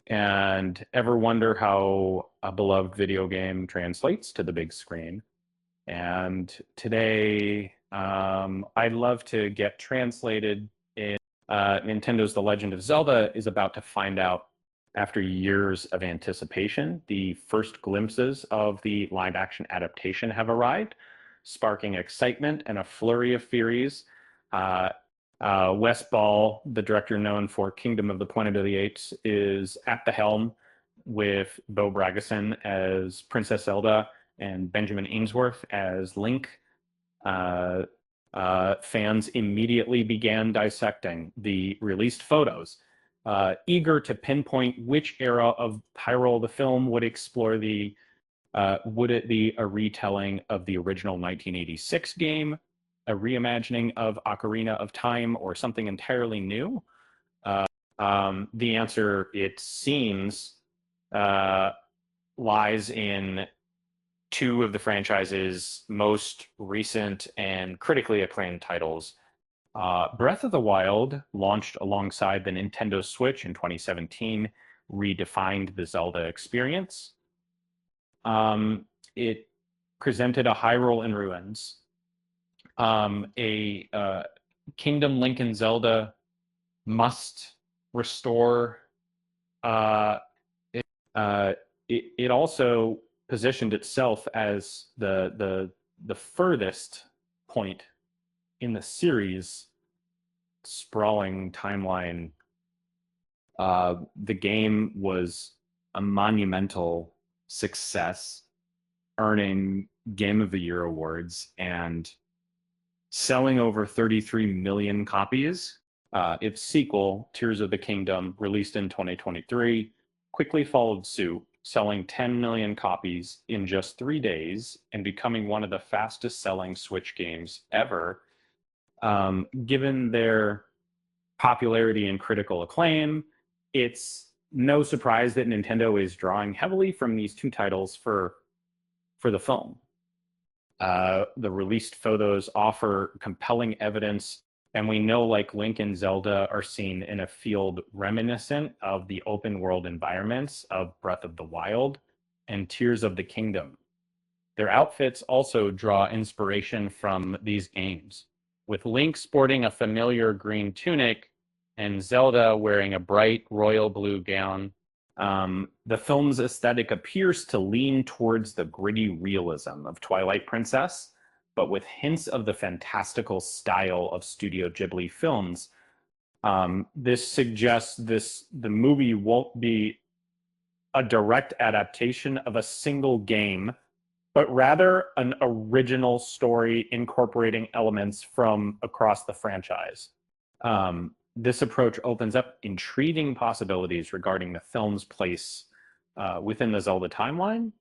And ever wonder how a beloved video game translates to the big screen? And today, I'd love to get translated in Nintendo's The Legend of Zelda is about to find out, after years of anticipation, the first glimpses of the live action adaptation have arrived, sparking excitement and a flurry of theories. Uh, Wes Ball, the director known for Kingdom of the Planet of the Apes, is at the helm with Bo Bragason as Princess Zelda and Benjamin Ainsworth as Link. Uh, Fans immediately began dissecting the released photos, eager to pinpoint which era of Hyrule the film would explore the. Would it be a retelling of the original 1986 game, a reimagining of Ocarina of Time, or something entirely new? The answer, it seems, uh, lies in two of the franchise's most recent and critically acclaimed titles. Breath of the Wild, launched alongside the Nintendo Switch in 2017, redefined the Zelda experience. It presented a Hyrule in ruins, a Kingdom Link and Zelda must restore. Uh, it, uh, it also positioned itself as the furthest point in the series sprawling timeline. The game was a monumental success, earning Game of the Year awards and selling over 33 million copies. Its sequel, Tears of the Kingdom, released in 2023, quickly followed suit, selling 10 million copies in just 3 days and becoming one of the fastest selling Switch games ever. Given their popularity and critical acclaim, it's no surprise that Nintendo is drawing heavily from these two titles for the film. The released photos offer compelling evidence, and we know, like Link and Zelda, are seen in a field reminiscent of the open world environments of Breath of the Wild and Tears of the Kingdom. Their outfits also draw inspiration from these games, with Link sporting a familiar green tunic and Zelda wearing a bright royal blue gown. The film's aesthetic appears to lean towards the gritty realism of Twilight Princess, but with hints of the fantastical style of Studio Ghibli films. This suggests the movie won't be a direct adaptation of a single game, but rather an original story incorporating elements from across the franchise. This approach opens up intriguing possibilities regarding the film's place within the Zelda timeline.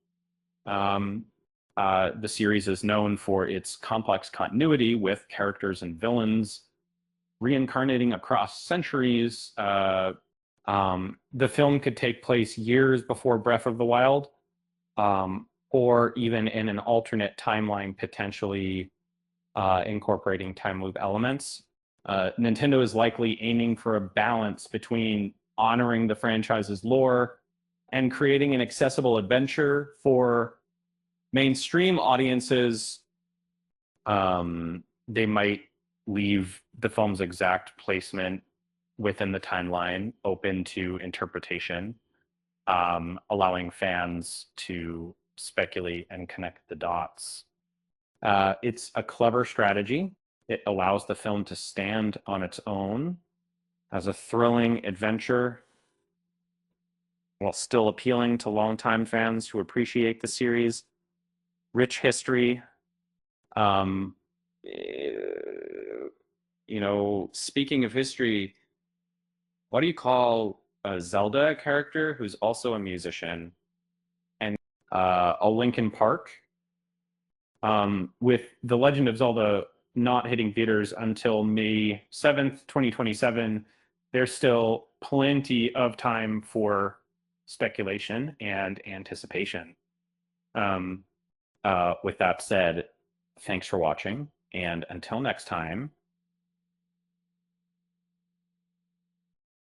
Um, the series is known for its complex continuity with characters and villains reincarnating across centuries. The film could take place years before Breath of the Wild, or even in an alternate timeline, potentially incorporating time loop elements. Nintendo is likely aiming for a balance between honoring the franchise's lore and creating an accessible adventure for mainstream audiences. They might leave the film's exact placement within the timeline open to interpretation, allowing fans to speculate and connect the dots. It's a clever strategy. It allows the film to stand on its own as a thrilling adventure while still appealing to longtime fans who appreciate the series' rich history. Um, Speaking of history, what do you call a Zelda character who's also a musician and a Linkin Park? With The Legend of Zelda not hitting theaters until May 7th, 2027, there's still plenty of time for speculation and anticipation. With that said, thanks for watching, and until next time,